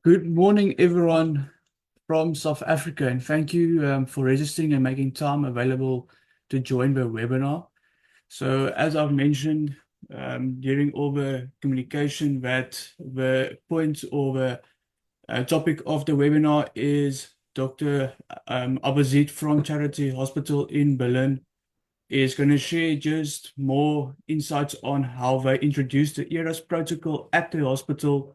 Good morning, everyone from South Africa, and thank you for registering and making time available to join the webinar. So, as I've mentioned during all the communication, that the point or the topic of the webinar is Dr. Abazid from Charité Hospital in Berlin is going to share just more insights on how they introduced the ERAS protocol at the hospital.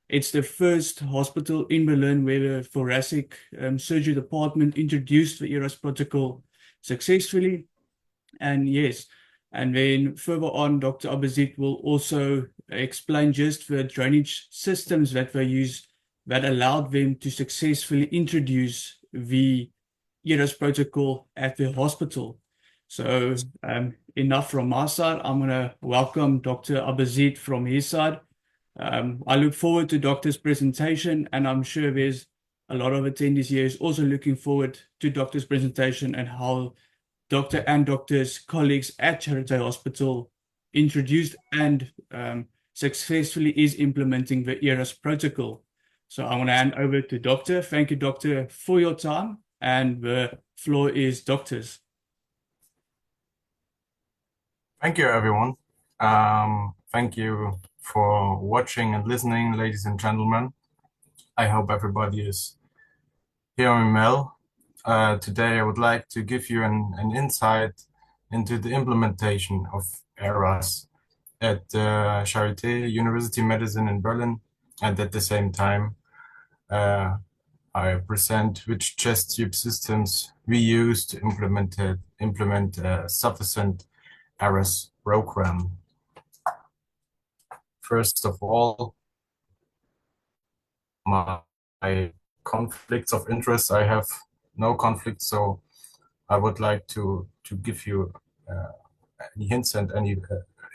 It's the first hospital in Berlin where the thoracic surgery department introduced the ERAS protocol successfully. And yes, and then further on, Dr. Abazid will also explain just the drainage systems that they use that allowed them to successfully introduce the ERAS protocol at the hospital. So enough from my side. I'm going to welcome Dr. Abazid from his side. I look forward to Doctor's presentation, and I'm sure there's a lot of attendees here is also looking forward to Doctor's presentation and how Doctor and Doctor's colleagues at Charité Hospital introduced and successfully is implementing the ERAS protocol. So I want to hand over to Doctor. Thank you, Doctor, for your time, and the floor is Doctor's. Thank you, everyone. Thank you for watching and listening, ladies and gentlemen. I hope everybody is hearing well. Today, I would like to give you an insight into the implementation of ERAS at Charité Universitätsmedizin in Berlin, and at the same time, I present which chest tube systems we use to implement sufficient ERAS program. First of all, my conflicts of interest. I have no conflict, so I would like to give you any hints and any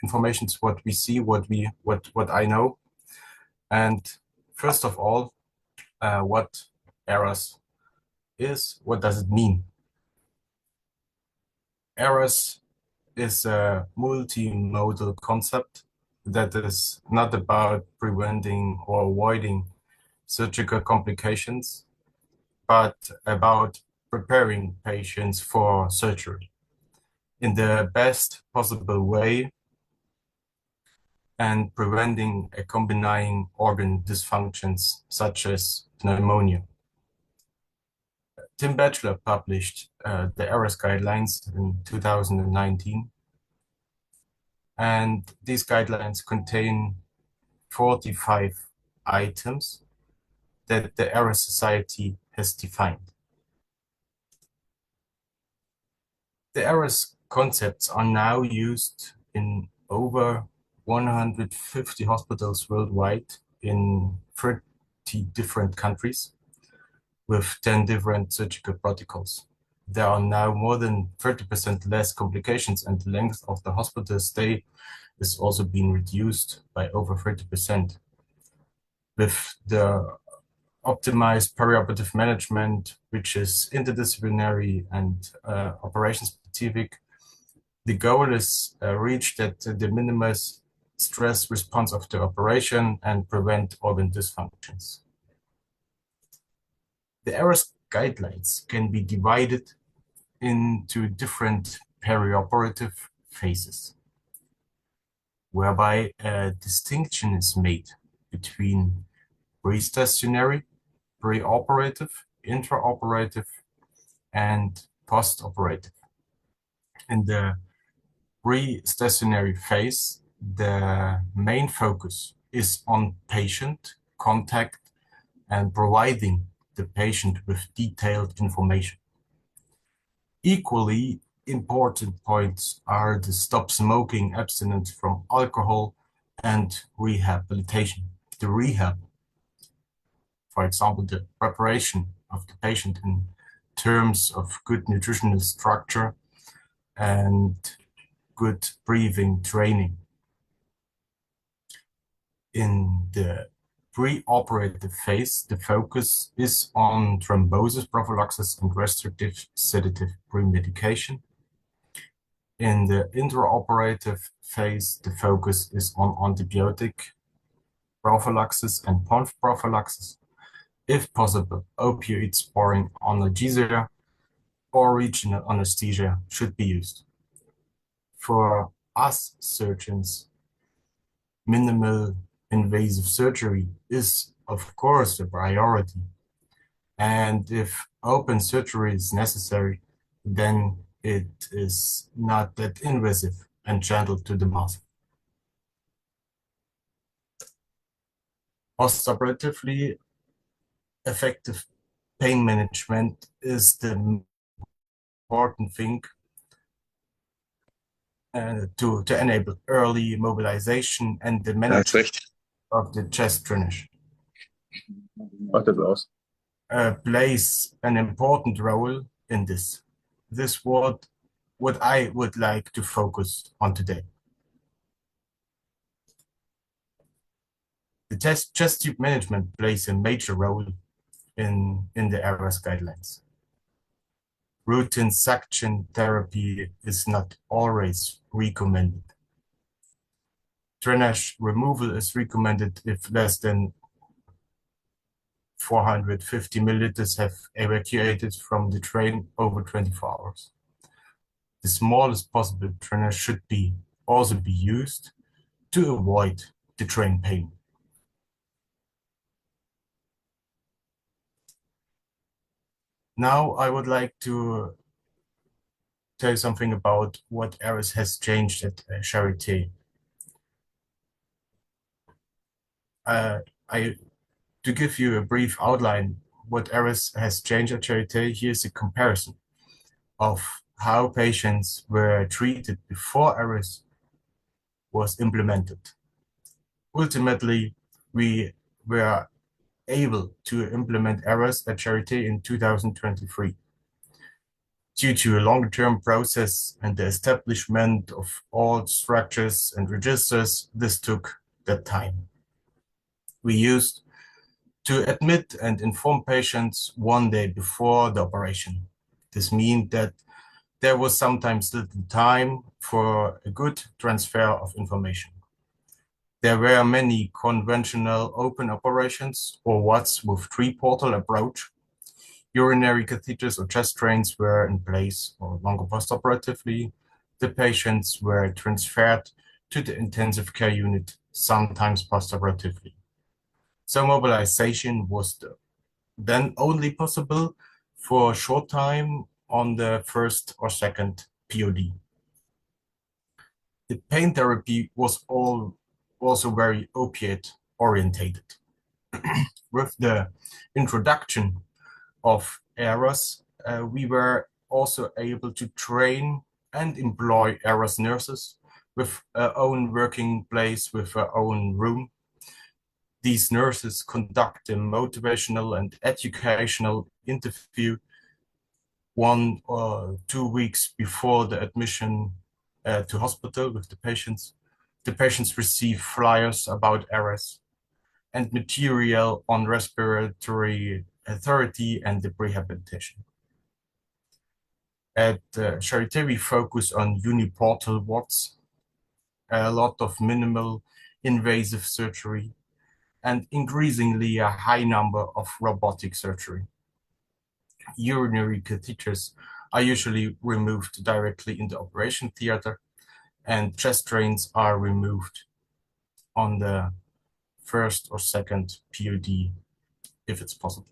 information what we see, what I know. And first of all, what ERAS is, what does it mean? ERAS is a multimodal concept that is not about preventing or avoiding surgical complications, but about preparing patients for surgery in the best possible way and preventing accompanying organ dysfunctions such as pneumonia. Tim Batchelor published the ERAS guidelines in 2019, and these guidelines contain 45 items that the ERAS Society has defined. The ERAS concepts are now used in over 150 hospitals worldwide in 30 different countries with 10 different surgical protocols. There are now more than 30% less complications, and the length of the hospital stay is also being reduced by over 30%. With the optimized perioperative management, which is interdisciplinary and operation-specific, the goal is reached at the minimize stress response of the operation and prevent organ dysfunctions. The ERAS guidelines can be divided into different perioperative phases, whereby a distinction is made between pre-stationary, preoperative, intraoperative, and postoperative. In the pre-stationary phase, the main focus is on patient contact and providing the patient with detailed information. Equally important points are the stop smoking, abstinence from alcohol, and rehabilitation. The rehab, for example, the preparation of the patient in terms of good nutritional structure and good breathing training. In the pre-operative phase, the focus is on thrombosis prophylaxis and restrictive sedative pre-medication. In the intraoperative phase, the focus is on antibiotic prophylaxis and PONF prophylaxis. if possible, opioid-sparing analgesia or regional anesthesia should be used. For us surgeons, minimal invasive surgery is, of course, a priority. And if open surgery is necessary, then it is not that invasive and gentle to the muscle. Postoperatively, effective pain management is the important thing to enable early mobilization and the Da hast management recht. of the chest drainage. Mach das aus. Plays an important role in this. This what I would like to focus on today. The chest tube management plays a major role in the ERAS guidelines. Routine suction therapy is not always recommended. Drainage removal is recommended if less than 450 milliliters have evacuated from the drain over 24 hours. The smallest possible drainage should also be used to avoid the drain pain. Now I would like to tell you something about what ERAS has changed at Charité. To give you a brief outline, what ERAS has changed at Charité, here's a comparison of how patients were treated before ERAS was implemented. Ultimately, we were able to implement ERAS at Charité in 2023. Due to a long-term process and the establishment of all structures and registers, this took that time. We used to admit and inform patients 1 day before the operation. This means that there was sometimes little time for a good transfer of information. There were many conventional open operations or what's with three-portal approach. Urinary catheters or chest drains were in place or longer postoperatively. The patients were transferred to the intensive care unit, sometimes postoperatively. So mobilization was then only possible for a short time on the first or second POD. The pain therapy was also very opiate orientated. With the introduction of ERAS, we were also able to train and employ ERAS nurses with their own working place, with their own room. These nurses conduct a motivational and educational interview 1 or 2 weeks before the admission to hospital with the patients. The patients receive flyers about ERAS and material on respiratory therapy and the rehabilitation. At Charité, we focus on uniportal wards, a lot of minimal invasive surgery, and increasingly a high number of robotic surgery. Urinary catheters are usually removed directly in the operation theater, and chest drains are removed on the first or second POD if it's possible.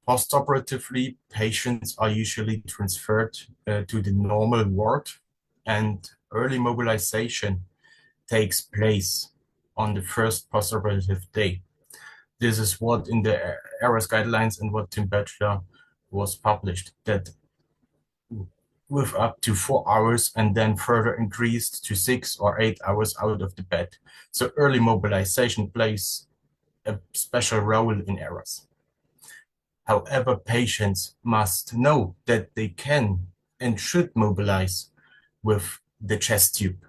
Postoperatively, patients are usually transferred to the normal ward, and early mobilization takes place on the first postoperative day. This is what in the ERAS guidelines and what Tim Bachelor was published, that with up to 4 hours and then further increased to 6 or 8 hours out of the bed. So early mobilization plays a special role in ERAS. However, patients must know that they can and should mobilize with the chest tube.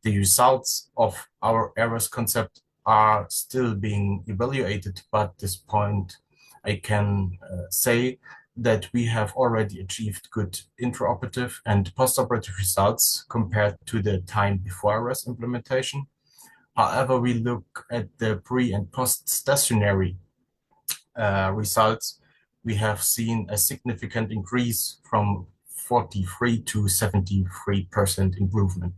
The results of our ERAS concept are still being evaluated, but at this point I can say that we have already achieved good intraoperative and postoperative results compared to the time before ERAS implementation. However, we look at the pre and post stationary results, we have seen a significant increase from 43 to 73% improvement.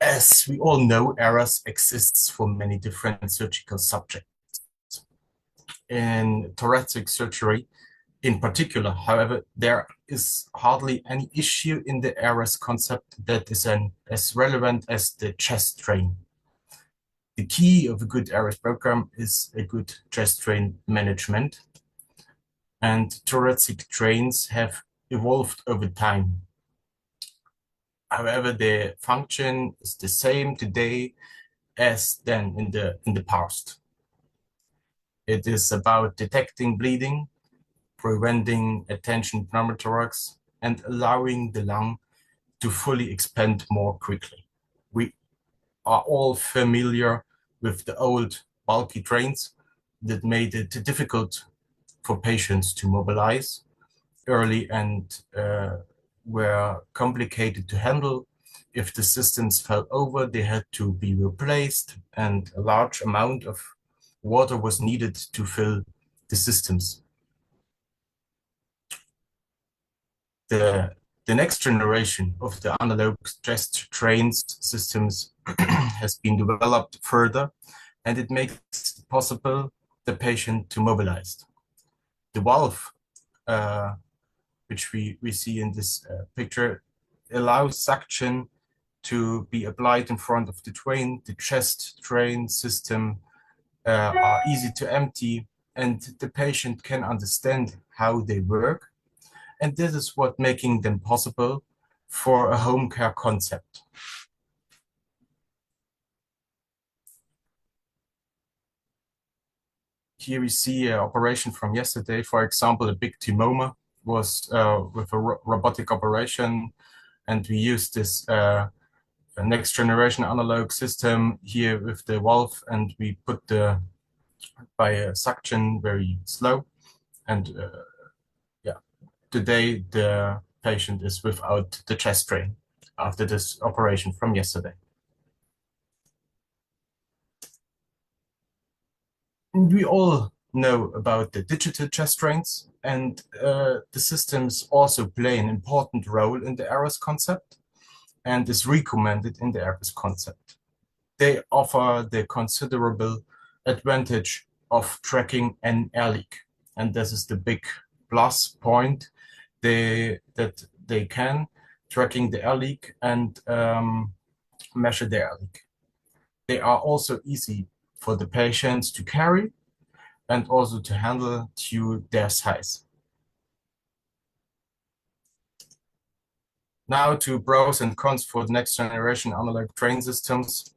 As we all know, ERAS exists for many different surgical subjects. In thoracic surgery, in particular, however, there is hardly any issue in the ERAS concept that is as relevant as the chest drain. The key of a good ERAS program is a good chest drain management, and thoracic drains have evolved over time. However, the function is the same today as then in the past. It is about detecting bleeding, preventing attention pneumothorax, and allowing the lung to fully expand more quickly. We are all familiar with the old bulky drains that made it difficult for patients to mobilize early and were complicated to handle. If the systems fell over, they had to be replaced, and a large amount of water was needed to fill the systems. The next generation of the analog chest drains systems has been developed further, and it makes it possible the patient to mobilize. The valve, which we see in this picture, allows suction to be applied in front of the drain. The chest drain system are easy to empty, and the patient can understand how they work. And this is what making them possible for a home care concept. Here we see an operation from yesterday. For example, a big tumor was with a robotic operation, and we used this next generation analog system here with the valve, and we put by a suction very slow, and today the patient is without the chest drain after this operation from yesterday. We all know about the digital chest drains, and the systems also play an important role in the ERAS concept and is recommended in the ERAS concept. They offer the considerable advantage of tracking an air leak, and this is the big plus point, that they can tracking the air leak and measure the air leak. They are also easy for the patients to carry and also to handle due to their size. Now to pros and cons for the next generation analog drain systems.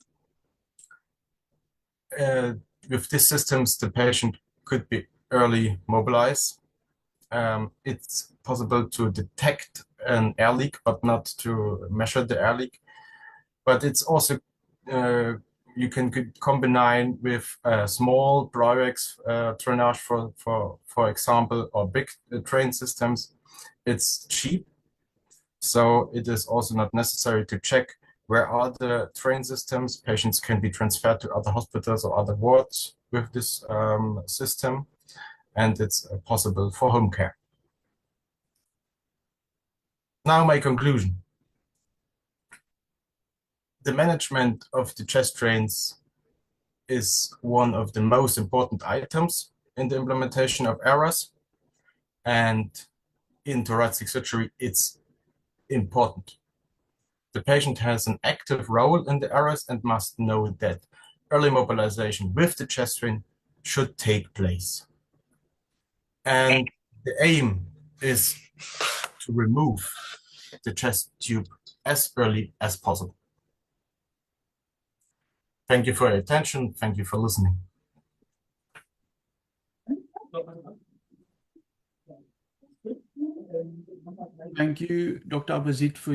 With these systems, the patient could be early mobilized. It's possible to detect an air leak, but not to measure the air leak. But it's also you can combine with small Breuex drainage, for example, or big drain systems. It's cheap, so it is also not necessary to check where are the drain systems. Patients can be transferred to other hospitals or other wards with this system, and it's possible for home care. Now my conclusion. The management of the chest drains is one of the most important items in the implementation of ERAS, and in thoracic surgery, it's important. The patient has an active role in the ERAS and must know that early mobilization with the chest drain should take place. And the aim is to remove the chest tube as early as possible. Thank you for your attention. Thank you for listening. Thank you, Dr. Abazid, for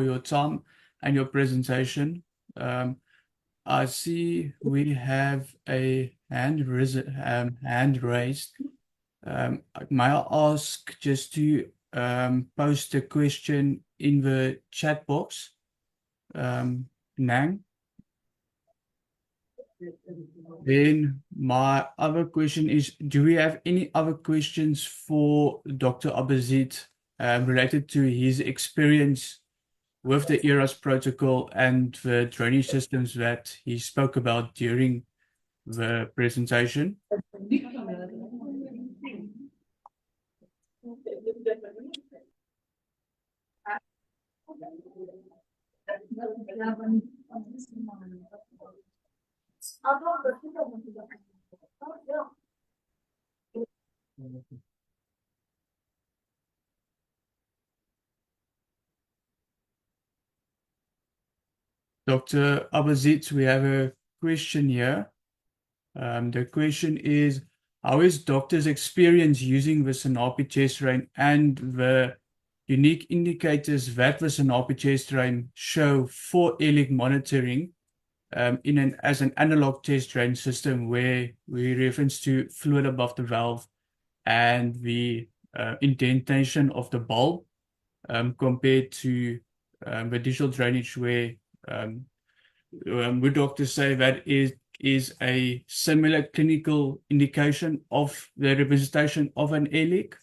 your time and your presentation. I see we have a hand raised. May I ask just to post a question in the chat box, Nang. Then my other question is, do we have any other questions for Dr. Abazid related to his experience with the ERAS protocol and the drainage systems that he spoke about during the presentation? Dr. Abazid, we have a question here. The question is, how is doctors' experience using the Sanapi chest drain and the unique indicators that the Sanapi chest drain show for airlift monitoring as an analog chest drain system where we reference to fluid above the valve and the indentation of the bulb compared to the digital drainage where would doctors say that is a similar clinical indication of the representation of an air leak?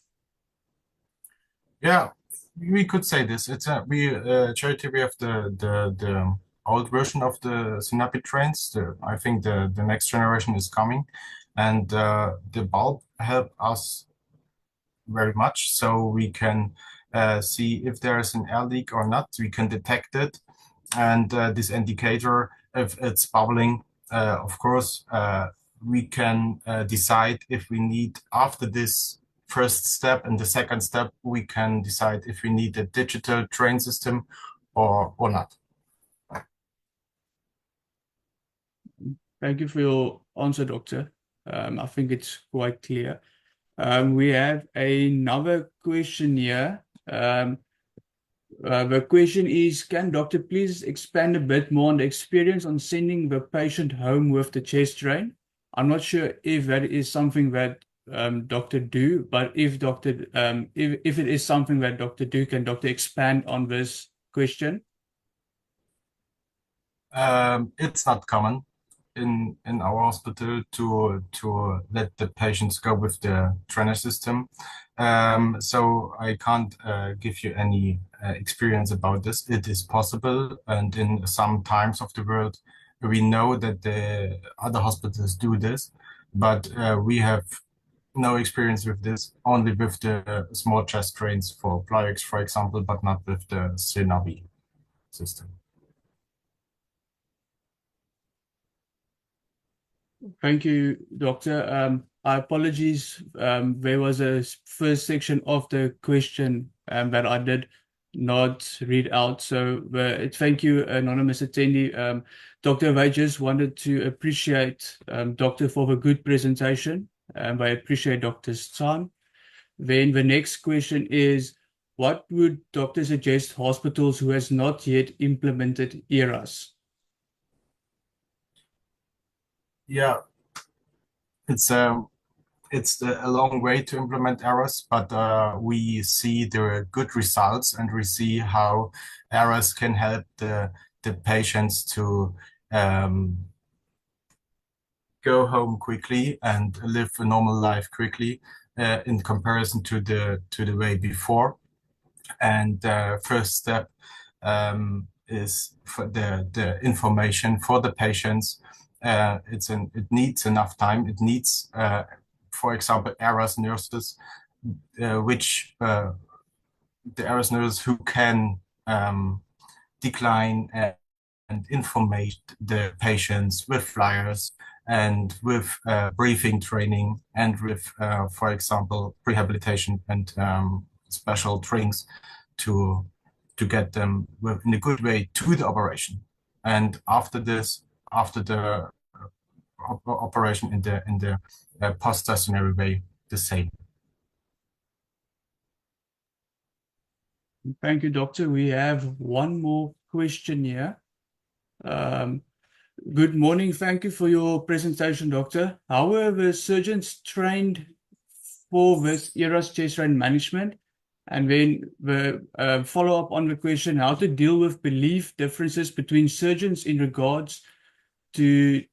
Yeah, we could say this. It's Charity. We have the old version of the Sinapi trains. I think the next generation is coming, and the bulb help us very much, so we can see if there is an air leak or not. We can detect it, and this indicator, if it's bubbling, of course, we can decide if we need, after this first step and the second step, we can decide if we need a digital train system or not. Thank you for your answer, Doctor. I think it's quite clear. We have another question here. The question is, can Doctor please expand a bit more on the experience on sending the patient home with the chest drain? I'm not sure if that is something that Doctor do, but if it is something that Doctor do, can Doctor expand on this question? It's not common in our hospital to let the patients go with the trainer system. So I can't give you any experience about this. It is possible, and in some times of the world, we know that the other hospitals do this, but we have no experience with this, only with the small chest drains for Pliox, for example, but not with the Synavi system. Thank you, Doctor. I apologize. There was a first section of the question that I did not read out. So thank you, anonymous attendee. Dr. I just wanted to appreciate Doctor for the good presentation. I appreciate Doctor's time. Then the next question is, what would Doctor suggest hospitals who has not yet implemented ERAS? Yeah, it's a long way to implement ERAS, but we see the good results, and we see how ERAS can help the patients to go home quickly and live a normal life quickly in comparison to the way before. And first step is for the information for the patients. It needs enough time. It needs, for example, ERAS nurses, the ERAS nurses who can decline and informate the patients with flyers and with briefing training and with, for example, rehabilitation and special drinks to get them in a good way to the operation. And after this, after the operation in the post-stationary way, the same. Thank you, Doctor. We have one more question here. Good morning. Thank you for your presentation, Doctor. However, surgeons trained for this ERAS chest drain management And then the follow-up on the question, how to deal with belief differences between surgeons in regards to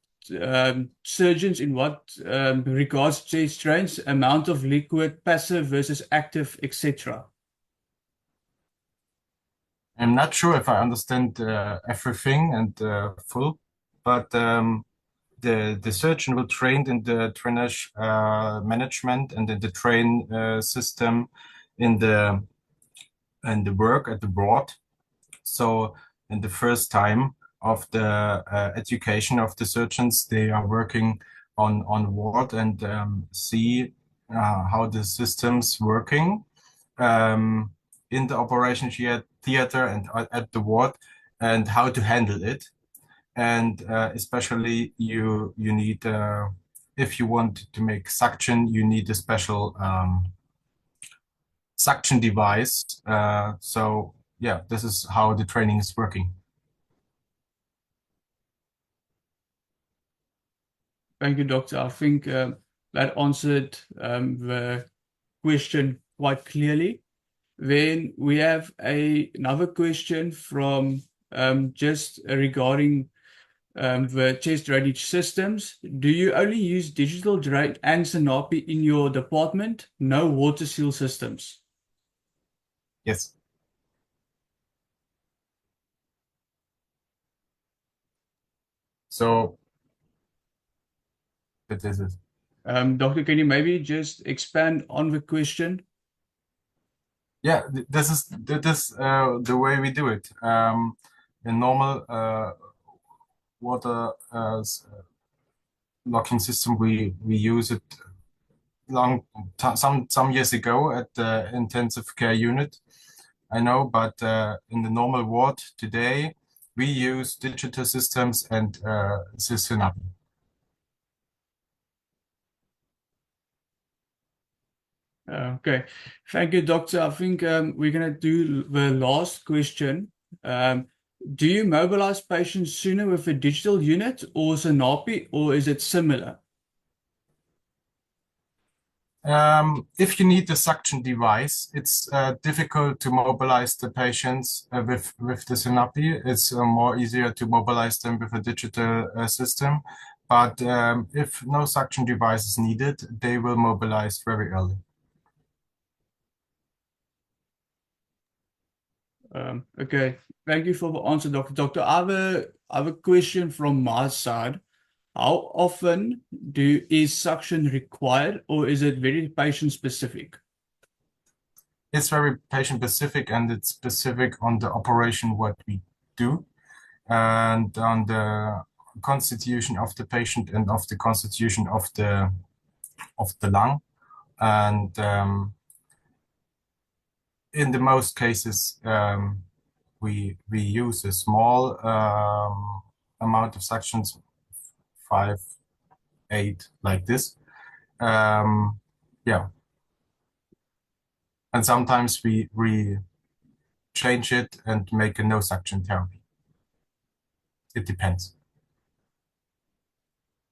surgeons in what regards chest drains, amount of liquid, passive versus active, etc. I'm not sure if I understand everything and full, but the surgeon will trained in the drainage management and in the train system in the work at the ward. So in the first time of the education of the surgeons, they are working on ward and see how the system's working in the operation theater and at the ward, and how to handle it. And especially you need, if you want to make suction, you need a special suction device. So yeah, this is how the training is working. Thank you, Doctor. I think that answered the question quite clearly. Then we have another question from just regarding the chest drainage systems. Do you only use digital drain and Sinapi in your department? No water seal systems? Yes. So that is it. Doctor, can you maybe just expand on the question? Yeah, this is the way we do it. In normal water locking system, we use it some years ago at the intensive care unit, I know, but in the normal ward today, we use digital systems and Synapi. Okay, thank you, Doctor. I think we're going to do the last question. Do you mobilize patients sooner with a digital unit or Sinapi, or is it similar? If you need a suction device, it's difficult to mobilize the patients with the Synapi. It's more easier to mobilize them with a digital system. But if no suction device is needed, they will mobilize very early. Okay, thank you for the answer, Doctor. Doctor, I have a question from my side. How often is suction required, or is it very patient specific? It's very patient specific, and it's specific on the operation what we do and on the constitution of the patient and of the constitution of the lung. And in the most cases, we use a small amount of suctions, 5, 8, like this. Yeah. And sometimes we change it and make a no suction therapy. It depends.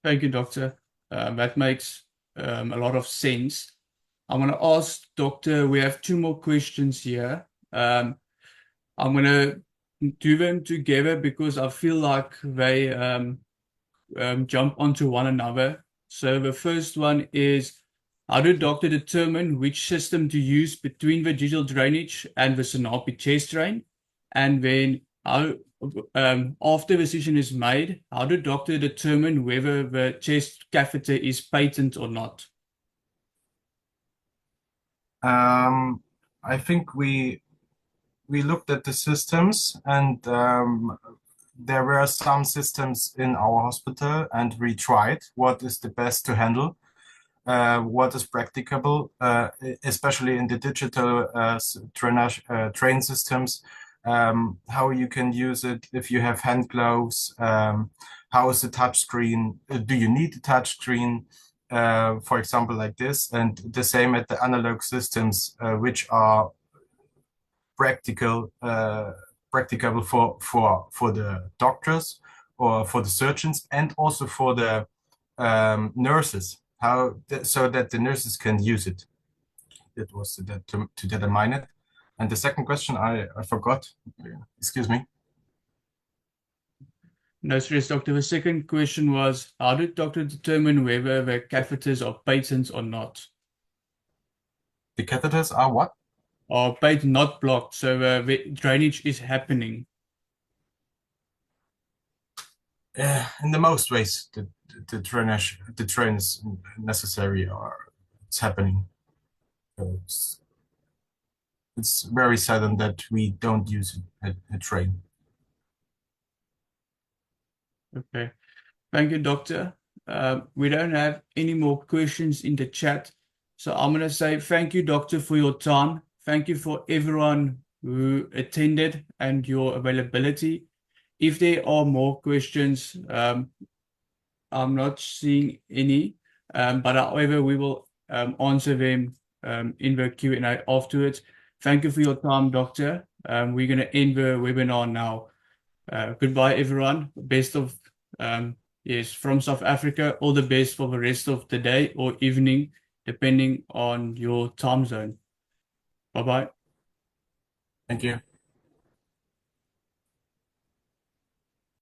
Thank you, Doctor. That makes a lot of sense. I'm going to ask Doctor, we have 2 more questions here. I'm going to do them together because I feel like they jump onto one another. So the first one is, how do doctor determine which system to use between the digital drainage and the Sinapi chest drain? And then how, after the decision is made, how do doctor determine whether the chest catheter is patent or not? I think we looked at the systems, and there were some systems in our hospital, and we tried what is the best to handle, what is practicable, especially in the digital train systems, how you can use it if you have hand gloves, how is the touch screen, do you need a touch screen, for example, like this, and the same at the analog systems, which are practicable for the doctors or for the surgeons, and also for the nurses, so that the nurses can use it. It was to determine it. And the second question I forgot. Excuse me. No stress, doctor. The second question was, how did doctor determine whether the catheters are patent or not? The catheters are what? Or patent not blocked, so the drainage is happening. In the most ways, the drains necessary it's happening. So it's very sudden that we don't use a drain. Okay. Thank you, doctor. We don't have any more questions in the chat. So I'm going to say thank you, doctor, for your time. Thank you for everyone who attended and your availability. If there are more questions, I'm not seeing any, but however, we will answer them in the Q&A afterwards. Thank you for your time, doctor. We're going to end the webinar now. Goodbye, everyone. Best of, yes, from South Africa. All the best for the rest of the day or evening, depending on your time zone. Bye-bye. Thank you.